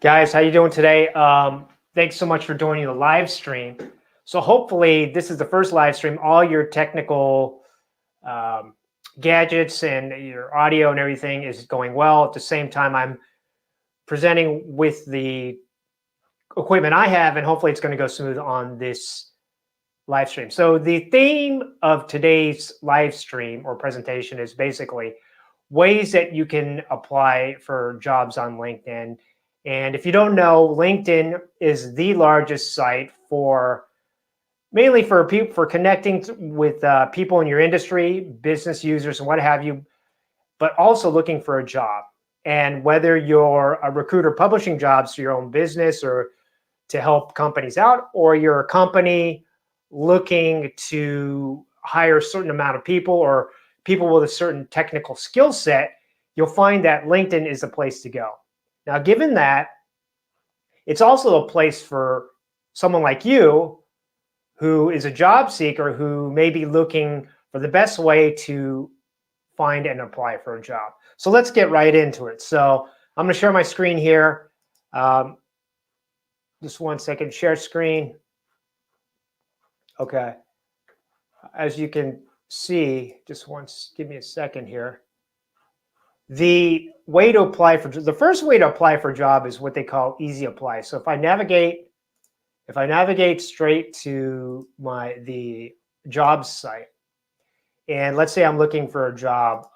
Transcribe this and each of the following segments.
Guys, how you doing today? Thanks so much for joining the live stream. So hopefully this is the first live stream. All your technical gadgets and your audio and everything is going well. At the same time, I'm presenting with the equipment I have, and hopefully it's going to go smooth on this live stream. So the theme of today's live stream or presentation is basically ways that you can apply for jobs on LinkedIn. And if you don't know, LinkedIn is the largest site for mainly for people for connecting with people in your industry, business users, and what have you, but also looking for a job. And whether you're a recruiter publishing jobs for your own business or to help companies out, or you're a company looking to hire a certain amount of people or people with a certain technical skill set, you'll find that LinkedIn is the place to go. Now, given that, it's also a place for someone like you who is a job seeker who may be looking for the best way to find and apply for a job. So let's get right into it. So I'm going to share my screen here. Just 1 second, share screen. Okay. As you can see, just once, give me a second here. The way to apply for the first way to apply for a job is what they call easy apply. So if I navigate straight to the jobs site, and let's say I'm looking for a job,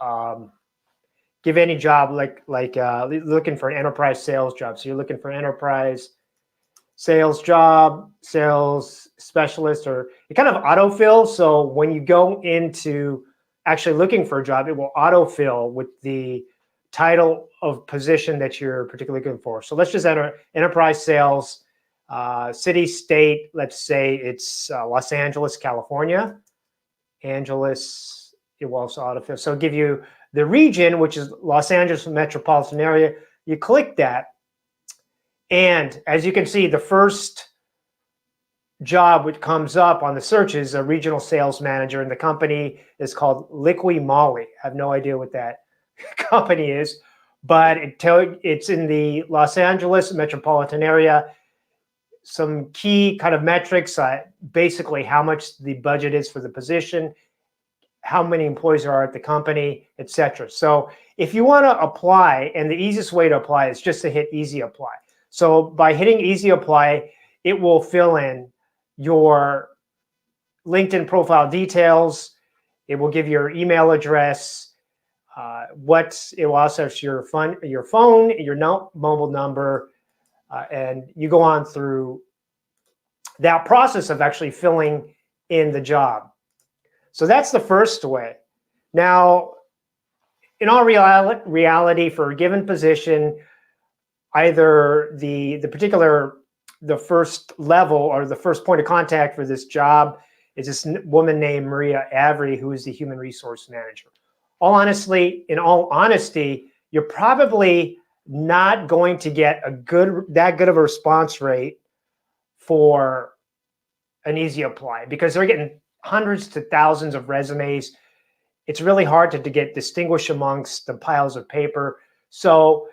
give any job like looking for an enterprise sales job. So you're looking for an enterprise sales job, sales specialist, or it kind of autofill. So when you go into actually looking for a job, it will autofill with the title of position that you're particularly looking for. So let's just enter enterprise sales, city, state. Let's say it's Los Angeles, California. Angeles, it will also autofill. So it'll give you the region, which is Los Angeles metropolitan area. You click that. And as you can see, the first job which comes up on the search is a regional sales manager, and the company is called Liqui Moly. I have no idea what that company is, but it's in the Los Angeles metropolitan area. Some key kind of metrics, basically how much the budget is for the position, how many employees are at the company, etc. So if you want to apply, and the easiest way to apply is just to hit easy apply. So by hitting easy apply, it will fill in your LinkedIn profile details. It will give your email address. It will also have your phone, your mobile number, and you go on through that process of actually filling in the job. So that's the first way. Now, in all reality, for a given position, either the first level or the first point of contact for this job is this woman named Maria Avery, who is the human resource manager. In all honesty, you're probably not going to get that good of a response rate for an easy apply because they're getting hundreds to thousands of resumes. It's really hard to get distinguished amongst the piles of paper. So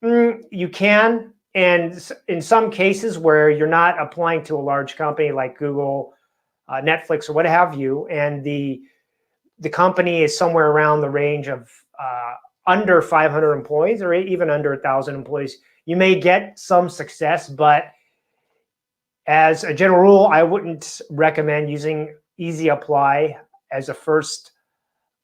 you can, and in some cases where you're not applying to a large company like Google, Netflix, or what have you, and the company is somewhere around the range of under 500 employees or even under 1,000 employees, you may get some success, but as a general rule, I wouldn't recommend using easy apply as a first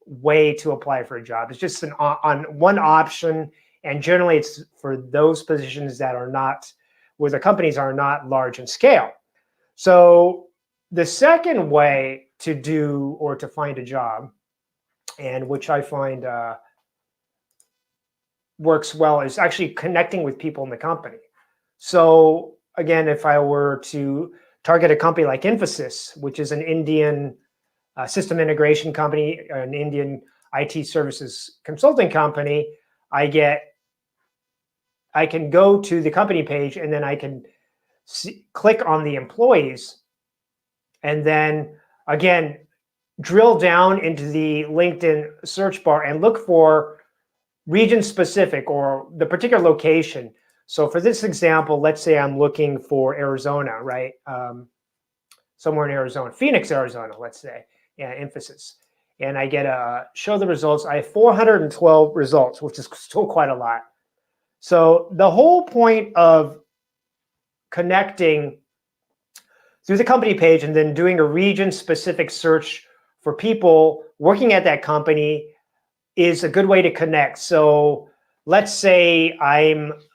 way to apply for a job. It's just one option. And generally, it's for those positions that are not, where the companies are not large in scale. So the second way to do or to find a job, and which I find works well, is actually connecting with people in the company. So again, if I were to target a company like Infosys, which is an Indian system integration company, an Indian IT services consulting company, I can go to the company page, and then I can click on the employees, and then again drill down into the LinkedIn search bar and look for region specific or the particular location. So for this example, let's say I'm looking for Arizona, right? Somewhere in Arizona, Phoenix, Arizona, let's say, yeah, emphasis. And I get a show the results. I have 412 results, which is still quite a lot. So the whole point of connecting through the company page and then doing a region-specific search for people working at that company is a good way to connect. So let's say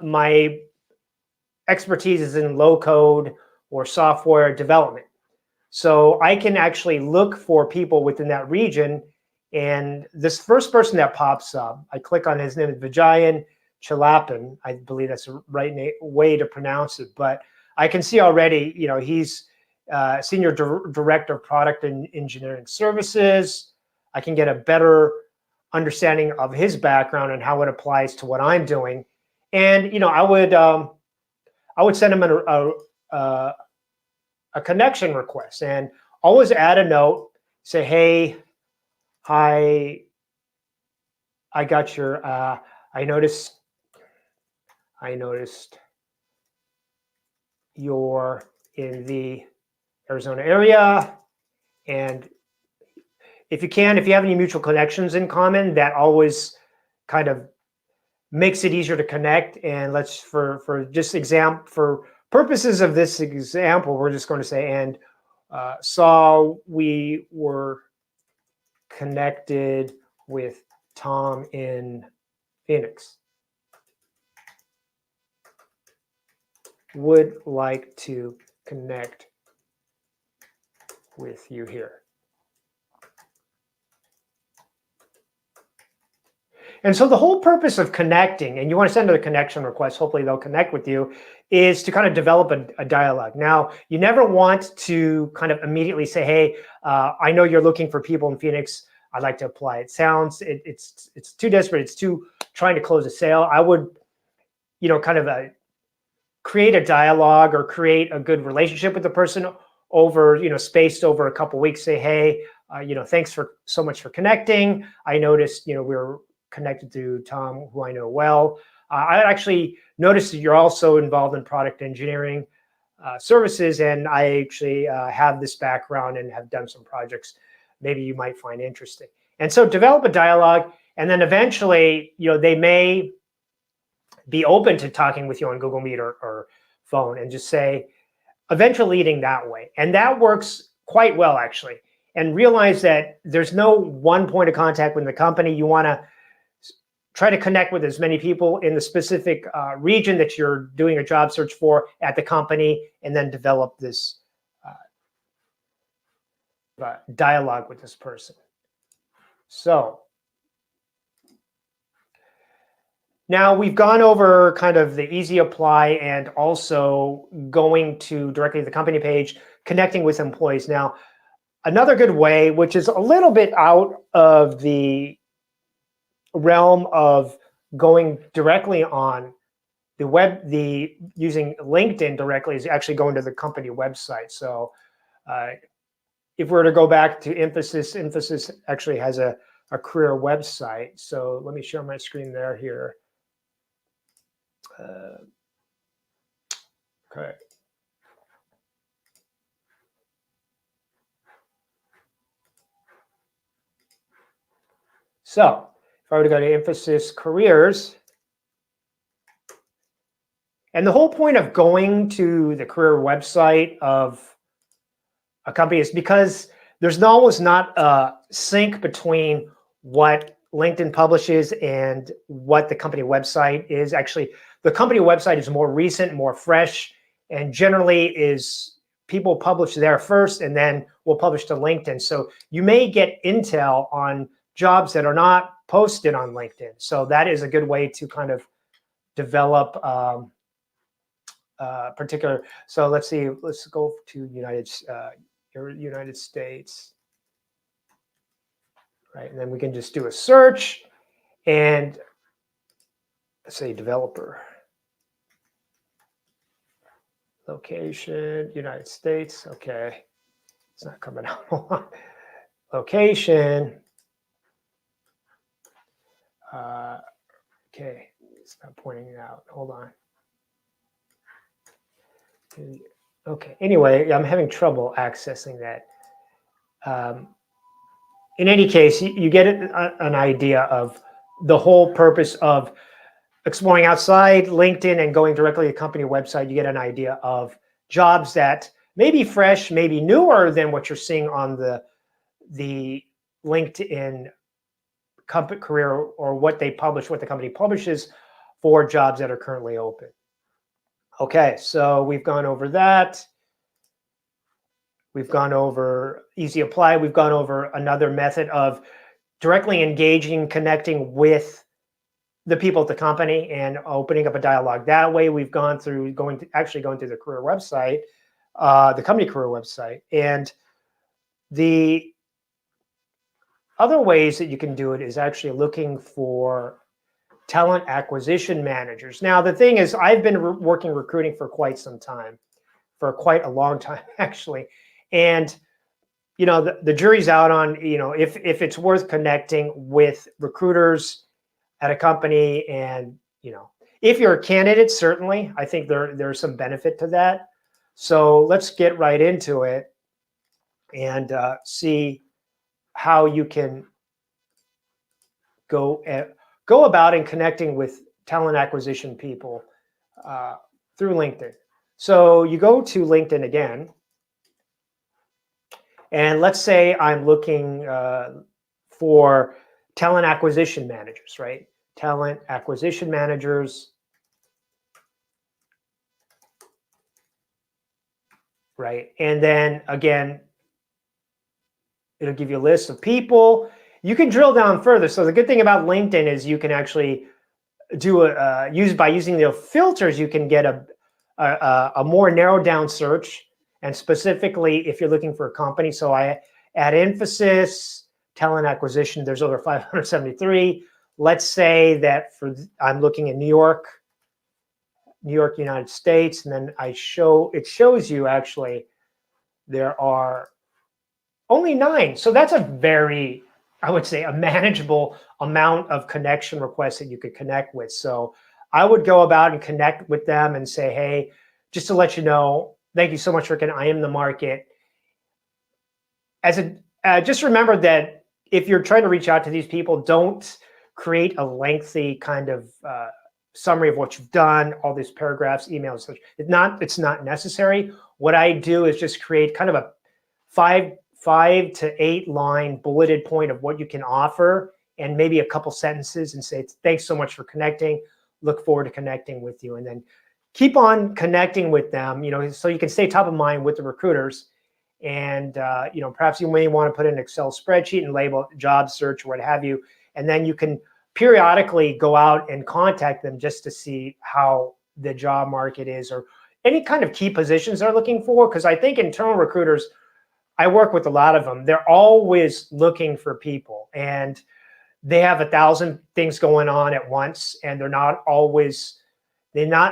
my expertise is in low code or software development. So I can actually look for people within that region. And this first person that pops up, I click on his name, Vijayan Chilappan. I believe that's the right way to pronounce it. But I can see already, he's Senior Director of Product and Engineering Services. I can get a better understanding of his background and how it applies to what I'm doing. And, I would send him a connection request and always add a note, say, hey, hi, I got your, I noticed you're in the Arizona area. And if you have any mutual connections in common, that always kind of makes it easier to connect. And let's, for purposes of this example, we're just going to say, and saw we were connected with Tom in Phoenix. Would like to connect with you here. And so the whole purpose of connecting, and you want to send a connection request, hopefully they'll connect with you, is to kind of develop a dialogue. Now, you never want to kind of immediately say, hey, I know you're looking for people in Phoenix. I'd like to apply. It sounds, it's too desperate. It's too trying to close a sale. I would, kind of create a dialogue or create a good relationship with the person over, spaced over a couple of weeks. Say, hey, thanks so much for connecting. I noticed, we're connected to Tom, who I know well. I actually noticed that you're also involved in product engineering services, and I actually have this background and have done some projects maybe you might find interesting. And so develop a dialogue, and then eventually, they may be open to talking with you on Google Meet or phone, and just say, eventually leading that way. And that works quite well, actually. And realize that there's no one point of contact with the company. You want to try to connect with as many people in the specific region that you're doing a job search for at the company, and then develop this dialogue with this person. So now we've gone over kind of the easy apply and also going to directly to the company page, connecting with employees. Now, another good way, which is a little bit out of the realm of going directly on the web, using LinkedIn directly, is actually going to the company website. So if we were to go back to Emphasis actually has a career website. So let me share my screen there here. Okay. So if I were to go to Emphasis Careers, and the whole point of going to the career website of a company is because there's almost not a sync between what LinkedIn publishes and what the company website is. Actually, the company website is more recent, more fresh, and generally is people publish there first and then will publish to LinkedIn. So you may get intel on jobs that are not posted on LinkedIn. So that is a good way to kind of develop particular. So let's see, let's go to United States. Right, and then we can just do a search and say developer. Location, United States. Okay, it's not coming out. Location. Okay, it's not pointing it out. Hold on. Okay. Anyway, I'm having trouble accessing that. In any case, you get an idea of the whole purpose of exploring outside LinkedIn and going directly to a company website. You get an idea of jobs that may be fresh, maybe newer than what you're seeing on the LinkedIn company career, or what they publish, what the company publishes for jobs that are currently open. Okay, so we've gone over that. We've gone over easy apply. We've gone over another method of directly engaging, connecting with the people at the company and opening up a dialogue that way. We've gone through going through the career website, the company career website. And the other ways that you can do it is actually looking for talent acquisition managers. Now, the thing is, I've been working recruiting for quite some time, for quite a long time, actually. And the jury's out on if it's worth connecting with recruiters at a company. And if you're a candidate, certainly I think there's some benefit to that. So let's get right into it and see how you can go about in connecting with talent acquisition people through LinkedIn. So you go to LinkedIn again. And let's say I'm looking for talent acquisition managers, right? Talent acquisition managers, right? And then again, it'll give you a list of people. You can drill down further. So the good thing about LinkedIn is you can actually do by using the filters, you can get a more narrowed down search. And specifically, if you're looking for a company, so I add emphasis, talent acquisition, there's over 573. Let's say that I'm looking in New York, United States, and then it shows you actually there are only 9. So that's a very, I would say, a manageable amount of connection requests that you could connect with. So I would go about and connect with them and say, hey, just to let you know, thank you so much, Rick, and I am the market. Just remember that if you're trying to reach out to these people, don't create a lengthy kind of summary of what you've done, all these paragraphs, emails. It's not necessary. What I do is just create kind of a 5 to 8 line bulleted point of what you can offer, and maybe a couple sentences, and say, thanks so much for connecting. Look forward to connecting with you. And then keep on connecting with them, so you can stay top of mind with the recruiters. And, perhaps you may want to put in an Excel spreadsheet and label job search or what have you. And then you can periodically go out and contact them just to see how the job market is, or any kind of key positions they're looking for. Because I think internal recruiters, I work with a lot of them, they're always looking for people, and they have 1,000 things going on at once, and they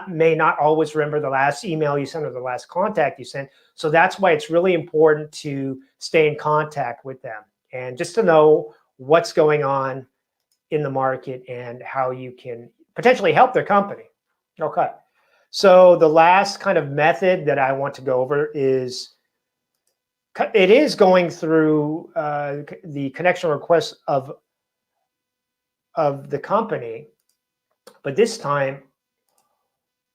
may not always remember the last email you sent or the last contact you sent. So that's why it's really important to stay in contact with them, and just to know what's going on in the market and how you can potentially help their company. Okay. So the last kind of method that I want to go over is going through the connection requests of the company. But this time,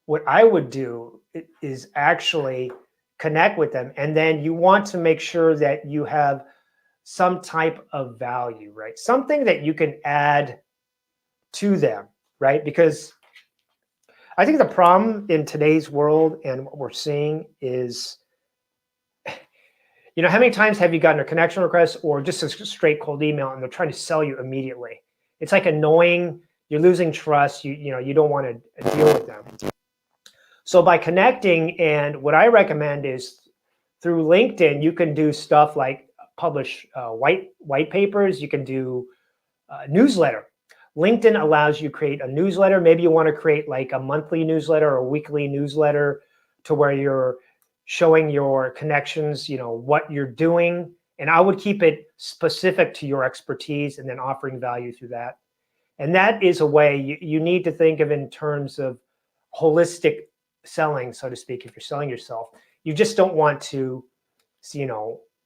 what I would do is actually connect with them. And then you want to make sure that you have some type of value, right? Something that you can add to them, right? Because I think the problem in today's world and what we're seeing is, how many times have you gotten a connection request or just a straight cold email, and they're trying to sell you immediately? It's like annoying. You're losing trust. You don't want to deal with them. So by connecting, and what I recommend is through LinkedIn, you can do stuff like publish white papers. You can do newsletter. LinkedIn allows you to create a newsletter. Maybe you want to create like a monthly newsletter or a weekly newsletter, to where you're showing your connections, what you're doing. And I would keep it specific to your expertise, and then offering value through that. And that is a way you need to think of in terms of holistic selling, so to speak, if you're selling yourself, you just don't want to,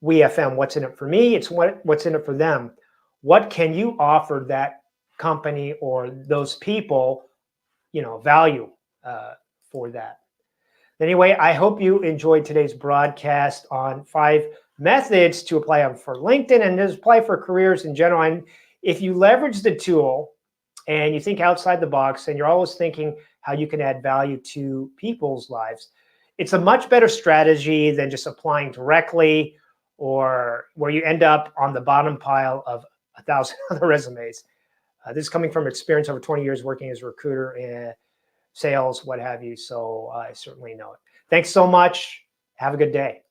we FM, what's in it for me? It's what's in it for them. What can you offer that company or those people, value for that? Anyway, I hope you enjoyed today's broadcast on 5 methods to apply for LinkedIn and just apply for careers in general. And if you leverage the tool and you think outside the box and you're always thinking how you can add value to people's lives, it's a much better strategy than just applying directly or where you end up on the bottom pile of 1,000 other resumes. This is coming from experience over 20 years working as a recruiter and sales, what have you. So I certainly know it. Thanks so much. Have a good day.